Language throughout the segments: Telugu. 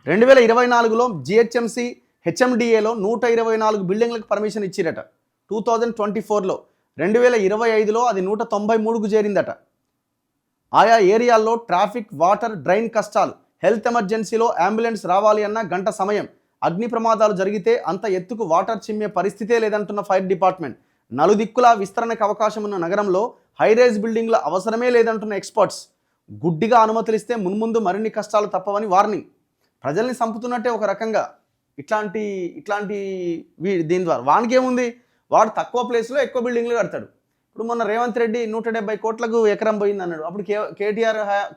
2024లో జిహెచ్ఎంసి హెచ్ఎండిఏలో 124 బిల్డింగ్లకు పర్మిషన్ ఇచ్చిరట 2024లో. 2025లో అది 193కు చేరిందట. ఆయా ఏరియాల్లో ట్రాఫిక్, వాటర్, డ్రైన్ కష్టాలు, హెల్త్ ఎమర్జెన్సీలో అంబులెన్స్ రావాలి అన్న గంట సమయం, అగ్ని ప్రమాదాలు జరిగితే అంత ఎత్తుకు వాటర్ చిమ్మే పరిస్థితే లేదంటున్న ఫైర్ డిపార్ట్మెంట్. నలుదిక్కులా విస్తరణకు అవకాశం ఉన్న నగరంలో హైరేజ్ బిల్డింగ్ల అవసరమే లేదంటున్న ఎక్స్పర్ట్స్. గుడ్డిగా అనుమతులు ఇస్తే మున్ముందు మరిన్ని కష్టాలు తప్పవని వార్నింగ్. ప్రజల్ని చంపుతున్నట్టే ఒక రకంగా ఇట్లాంటి దీని ద్వారా. వానికేముంది, వాడు తక్కువ ప్లేస్లో ఎక్కువ బిల్డింగ్లు కడతాడు. ఇప్పుడు మొన్న రేవంత్ రెడ్డి 170 కోట్లకు ఎకరం పోయింది అన్నాడు. అప్పుడు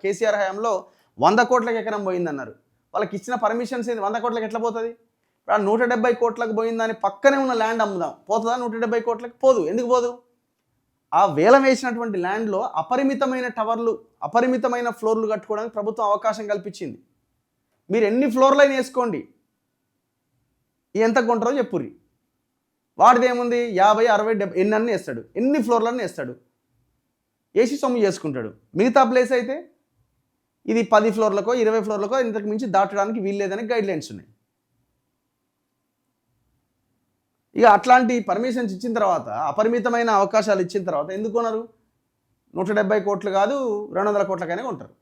కేసీఆర్ హయాంలో 100 కోట్లకు ఎకరం పోయింది అన్నారు. వాళ్ళకి ఇచ్చిన పర్మిషన్స్ ఏంది, 100 కోట్లకు ఎట్లా పోతుంది? ఇప్పుడు 170 కోట్లకు పోయిందని పక్కనే ఉన్న ల్యాండ్ అమ్ముదాం, పోతుందా? 170 కోట్లకు పోదు. ఎందుకు పోదు? ఆ వేలం వేసినటువంటి ల్యాండ్లో అపరిమితమైన టవర్లు, అపరిమితమైన ఫ్లోర్లు కట్టుకోవడానికి ప్రభుత్వం అవకాశం కల్పించింది. మీరు ఎన్ని ఫ్లోర్లైనా వేసుకోండి, ఎంత కొంటారో చెప్పుర్రి. వాడిది ఏముంది, 50, 60, 70 ఎన్ని వేస్తాడు, ఎన్ని ఫ్లోర్లన్నీ వేస్తాడు, వేసి సొమ్ము చేసుకుంటాడు. మిగతా ప్లేస్ అయితే ఇది 10 ఫ్లోర్లకో 20 ఫ్లోర్లకో ఇంతకు మించి దాటడానికి వీల్లేదని గైడ్లైన్స్ ఉన్నాయి. ఇక అట్లాంటి పర్మిషన్స్ ఇచ్చిన తర్వాత, అపరిమితమైన అవకాశాలు ఇచ్చిన తర్వాత ఎందుకు కొనరు? 170 కోట్లు కాదు 200 కోట్లకైనా కొంటారు.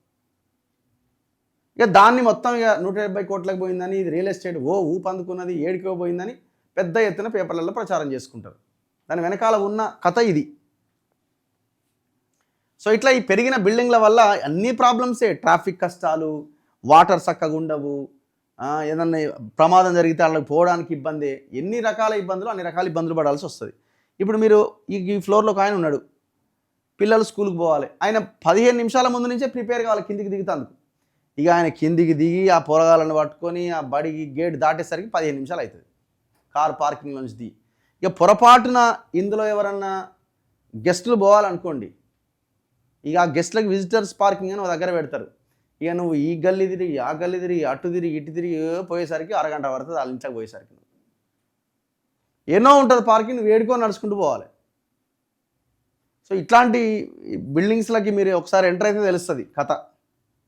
ఇక దాన్ని మొత్తం ఇక 170 కోట్లకు పోయిందని, ఇది రియల్ ఎస్టేట్ ఊపందుకున్నది, ఏడికో పోయిందని పెద్ద ఎత్తున పేపర్లలో ప్రచారం చేసుకుంటారు. దాని వెనకాల ఉన్న కథ ఇది. సో ఇట్లా ఈ పెరిగిన బిల్డింగ్ల వల్ల అన్ని ప్రాబ్లమ్సే. ట్రాఫిక్ కష్టాలు, వాటర్ చక్కగా ఉండవు, ఏదన్నా ప్రమాదం జరిగితే వాళ్ళకి పోవడానికి ఇబ్బంది, ఎన్ని రకాల ఇబ్బందులు, అన్ని రకాల ఇబ్బందులు పడాల్సి వస్తుంది. ఇప్పుడు మీరు ఈ ఫ్లోర్లో ఒక ఆయన ఉన్నాడు, పిల్లలు స్కూల్కి పోవాలి, ఆయన 15 నిమిషాల ముందు నుంచే ప్రిపేర్ కావాలి కిందికి దిగుతాందుకు. ఇక ఆయన కిందికి దిగి ఆ పోరగాళ్ళని పట్టుకొని ఆ బడికి గేట్ దాటేసరికి 15 నిమిషాలు అవుతుంది. కార్ పార్కింగ్ నుంచి దిగి ఇక పొరపాటున ఇందులో ఎవరన్నా గెస్టులు పోవాలనుకోండి, ఇక ఆ గెస్ట్లకు విజిటర్స్ పార్కింగ్ అని ఒక దగ్గర పెడతారు. ఇక నువ్వు ఈ గల్లీ తిరిగి, ఆ గల్లీ తిరిగి, అటు తిరిగి, ఇటు తిరిగి పోయేసరికి అరగంట పడుతుంది. వాళ్ళ ఇంట్లోకి పోయేసరికి ఎన్నో ఉంటుంది పార్కింగ్, నువ్వు వేడుకొని నడుచుకుంటూ పోవాలి. సో ఇట్లాంటి బిల్డింగ్స్లకి మీరు ఒకసారి ఎంటర్ అయితే తెలుస్తుంది కథ.